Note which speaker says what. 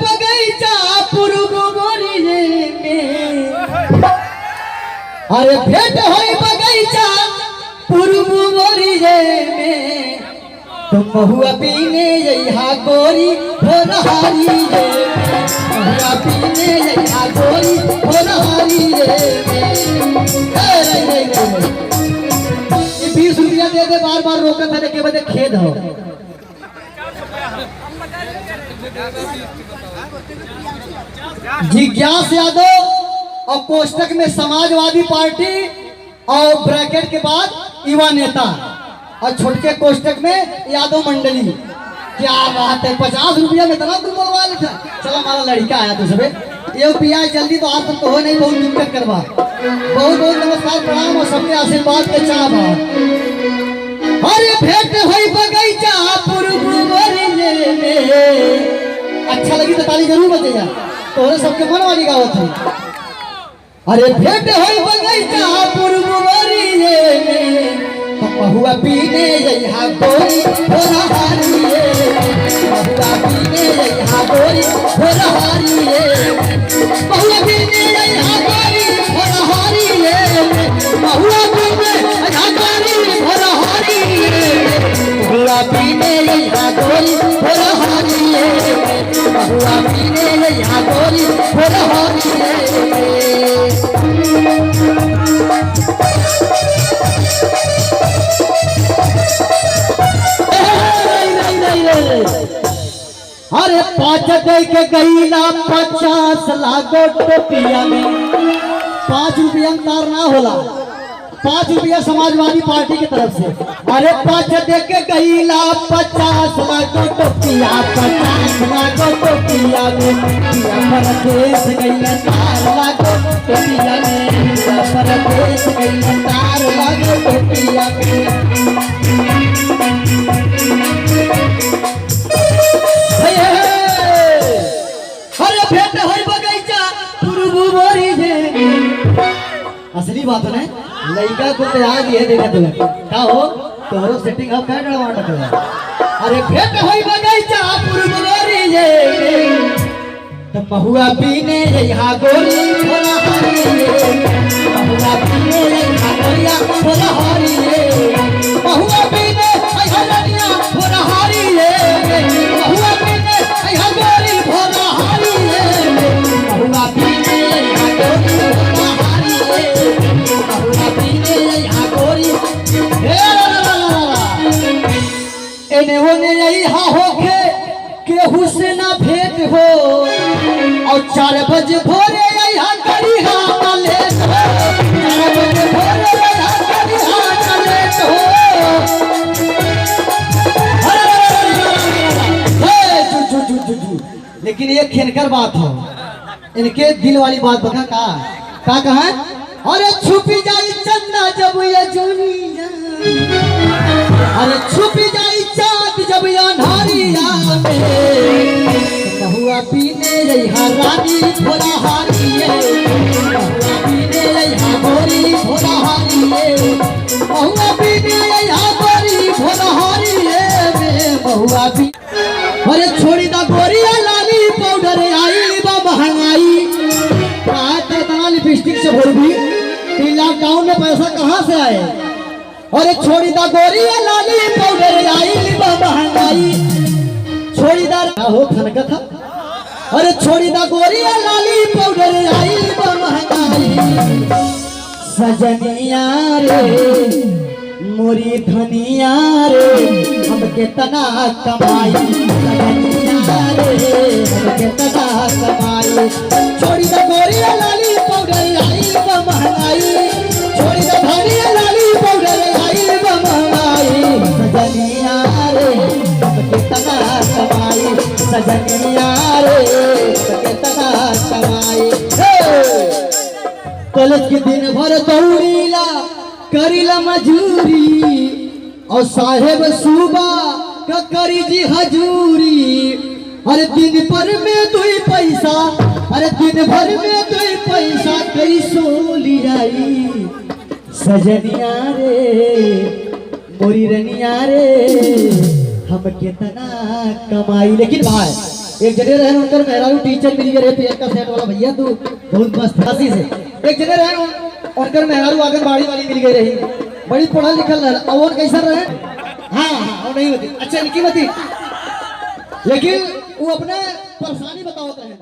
Speaker 1: बगीचा पूर्व मोरिये में, अरे भेंट होई बगीचा पूर्व मोरिये में, तुम महुआ पीने यहाँ गोरी भोरहारी रे, महुआ पीने यहाँ गोरी भोरहारी रे। 20 रुपया दे दे, बार बार रोकत है के बदे खेद हो। जिज्ञास यादव और कोष्टक में समाजवादी पार्टी और ब्रैकेट के बाद युवा नेता और छोटे कोष्टक में यादव मंडली। क्या बात है, 50 रुपया में इतना तुम बोलवा लेता। चलो हमारा लड़का आया तो सबे ये पिया जल्दी तो आप तो हो नहीं, बहुत दिक्कत करवा। बहुत बहुत नमस्कार प्रणाम और सबके आशीर्वाद के चाह। अरे भेंट होई बगीचा पूर्व मोरिये में, अच्छा लगी तो ताली जरूर बजेगा, तोरे सबके मन वाली गावत है। अरे भेंट होई बगीचा पूर्व मोरिये में, महुआ पीने यहाँ गोरी भोरहारी रे, महुआ पीने यहाँ गोरी भोरहारी रे, महुआ पीने यहाँ गोरी भोरहारी रे, महुआ पीने यहाँ गोरी भोरहारी रे, महुआ पीने यहाँ गोरी भोरहारी रे, महुआ पीने यहाँ गोरी भोरहारी रे। अरे 5 दे के गईला 50 लागो टोपिया में, 5 रुपया तार ना होला, 5 रुपया समाजवादी पार्टी की तरफ से। अरे 5 दे के गईला 50 लागो टोपिया, 50 लागो टोपिया में, पिया परदेश गईला तार लागो टोपिया में, पिया परदेश गईला तार लागो टोपिया में। भेंट होई बगीचा पूर्व मोरिये में, असली बात है लड़का को आज ये देखा तुम का हो तोरो सेटिंग हो का डरवाटा तो। अरे भेंट होई बगीचा पूर्व मोरिये में, तो महुआ पीने यहाँ गोरी भोरहारी रे, महुआ पीने यहाँ गोरिया भोरहारी रे, महुआ पीने यहाँ लड़िया भोरहारी रे, महुआ पीने यहाँ गोरी भोरहारी रे, महुआ पीने यहाँ गोरी भोरहारी रे, महुआ पीने यहाँ गोरी। एने ओने यहाँ होके केहू से ना भेंट हो, और 4 बजे भोरे यहाँ करी हाँ लेट हो, 4 बजे भोरे यहाँ करी हाँ लेट हो। लेकिन ये खेलकर बात हो, इनके दिल वाली बात बता का कहा। अरे छुपी जाई चंदा जब ये जुनिया, अरे छुपी जाई चाँद जब ये अन्हारिया में, महुआ पीने यहाँ रानी भोरहारी रे, महुआ पीने यहाँ गोरी भोरहारी रे, महुआ पीने यहाँ गोरी भोरहारी रे, महुआ पी। अरे छोड़ी दा गोरिया लाली पाउडर आई बा महंगाई, कहा लिपस्टिक से भर भी लॉकडाउन में पैसा कहाँ से आए। अरे छोड़ी दा गोरिया लाली पाउडर आई बा महंगाई, छोड़ी दा हो खनका था। अरे छोड़ी दा गोरिया लाली पाउडर आई बा महंगाई, सजनिया रे मोरी धनिया रे हमके तना कमाई, सजनिया रे हमके तना कमाई, छोड़ी दा गोरिया लाली पाउडर आई बा महंगाई, छोड़ी दा धनिया लाली पाउडर आई बा महंगाई, सजनिया रे हमके तना कमाई, सजनिया रे हमके तना कमाई। कॉलेज के दिन भर दौड़ीला करीला मजूरी, और साहेब सुबह का करी जी हजूरी। अरे दिन भर में 2 पैसा, अरे दिन भर में 2 पैसा कैसो लियाई, सजनिया रे मोरी रनिया रे हम कितना कमाई। लेकिन भाई एक जगह रहे उनकर मेहरारू टीचर मिल गए पेट का सेट वाला भैया तू बहुत मस्त हंसी से। एक जगह रहे उनकर मेहरारू आंगनबाड़ी वाली मिल गई रही, बड़ी पढ़ा लिखल रहे। और वो कैसा रहे? हाँ हाँ वो नहीं होती, अच्छा इनकी मती, लेकिन वो अपने परेशानी बताओ रहे।